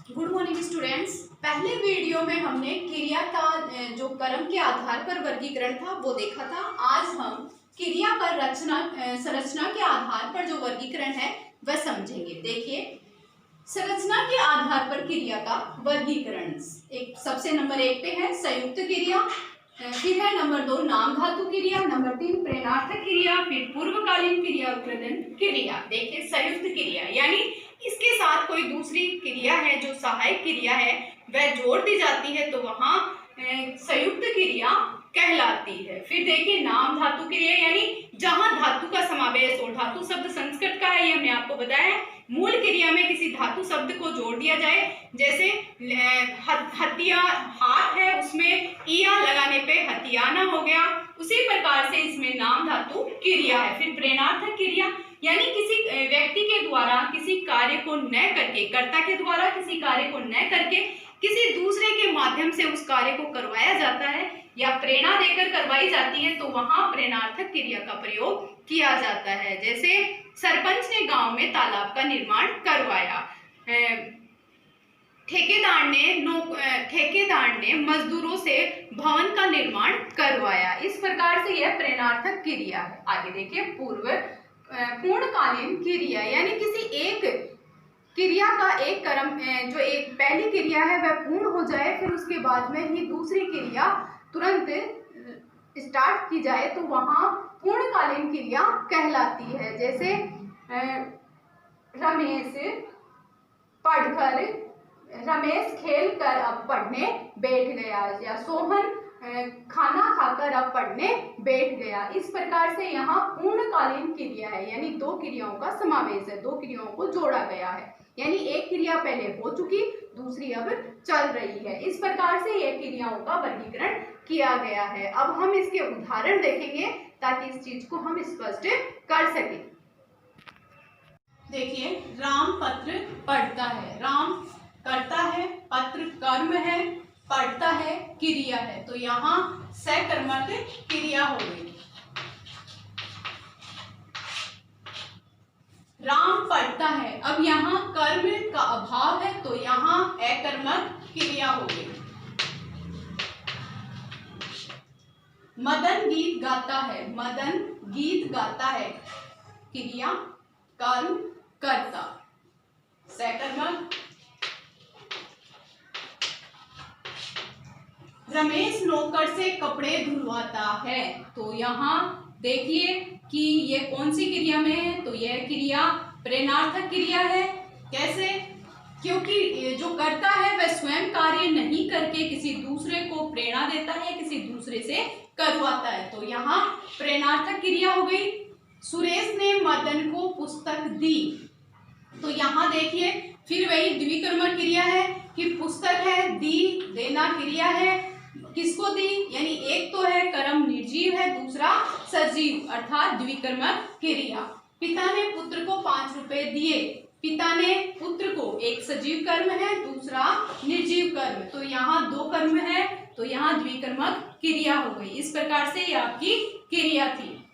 Good morning students. पहले video में हमने क्रिया का जो कर्म के आधार पर वर्गीकरण था वो देखा था। आज हम क्रिया पर संरचना के आधार पर जो वर्गीकरण है वह समझेंगे। देखिए, संरचना के आधार पर क्रिया का वर्गीकरण एक सबसे नंबर 1 पे है संयुक्त क्रिया, फिर है नंबर 2 नाम धातु क्रिया, नंबर 3 प्रेरणार्थक क्रिया, फिर पूर्वकालीन क्रिया और कृदंत क्रिया। देखिए, संयुक्त क्रिया यानी इसके साथ कोई दूसरी क्रिया है जो सहायक क्रिया है वह जोड़ दी जाती है तो वहां संयुक्त क्रिया कहलाती है। फिर देखिए, नाम धातु क्रिया यानी जहां धातु का समावेश हो। धातु शब्द संस्कृत का है, ये हमने आपको बताया। मूल क्रिया में किसी धातु शब्द को जोड़ दिया जाए, जैसे हथिया हाथ है उसमें इया लगाने पे हथियाना हो गया, उसी प्रकार से इसमें नाम धातु क्रिया है। फिर प्रेरणार्थक क्रिया यानी किसी व्यक्ति के द्वारा किसी कार्य को न करके, कर्ता के द्वारा किसी कार्य को न करके किसी दूसरे के माध्यम से उस कार्य को करवाया जाता है या प्रेरणा देकर करवाई जाती है तो वहां प्रेरणार्थक क्रिया का प्रयोग किया जाता है। जैसे सरपंच ने गांव में तालाब का निर्माण करवाया, ठेकेदार ने मजदूरों से भवन का निर्माण करवाया। इस प्रकार से यह प्रेरणार्थक क्रिया है। आगे देखिए, पूर्णकालीन क्रिया यानी किसी एक क्रिया का एक कर्म जो एक पहली क्रिया है वह पूर्ण हो जाए, फिर उसके बाद में ही दूसरी क्रिया तुरंत स्टार्ट की जाए तो वहां पूर्णकालीन क्रिया कहलाती है। जैसे रमेश खेल कर अब पढ़ने बैठ गया, या सोहन खाना खाकर अब पढ़ने बैठ गया। इस प्रकार से यहाँ पूर्णकालीन क्रिया है यानी दो क्रियाओं का समावेश है, दो क्रियाओं को जोड़ा गया है। यानी एक क्रिया पहले हो चुकी, दूसरी अब चल रही है। इस प्रकार से यह क्रियाओं का वर्गीकरण किया गया है। अब हम इसके उदाहरण देखेंगे ताकि इस चीज को हम स्पष्ट कर सकें। देखिए, राम पत्र पढ़ता है, राम करता है, पत्र कर्म है, पढ़ता है क्रिया है, तो यहाँ सकर्मक क्रिया हो गई। राम पढ़ता है, अब यहाँ कर्म का अभाव है तो यहाँ अकर्मक क्रिया हो गई। मदन गीत गाता है, मदन गीत गाता है, क्रिया कर्म करता, सकर्मक। रमेश नौकर से कपड़े धुलवाता है, तो यहाँ देखिए कि ये कौन सी क्रिया में है, तो यह क्रिया प्रेरणार्थक क्रिया है। कैसे? क्योंकि जो करता है वह स्वयं कार्य नहीं करके किसी दूसरे को प्रेरणा देता है, किसी दूसरे से करवाता है, तो यहाँ प्रेरणार्थक क्रिया हो गई। सुरेश ने मदन को पुस्तक दी, तो यहाँ देखिए फिर वही द्विकर्मक क्रिया है कि पुस्तक है, दी देना क्रिया है। किसको दी? यानी एक तो है कर्म निर्जीव है, दूसरा सजीव, अर्थात द्विकर्मक क्रिया। पिता ने पुत्र को 5 रुपए दिए, पिता ने पुत्र को, एक सजीव कर्म है, दूसरा निर्जीव कर्म, तो यहाँ दो कर्म है तो यहाँ द्विकर्मक क्रिया हो गई। इस प्रकार से ये आपकी क्रिया थी।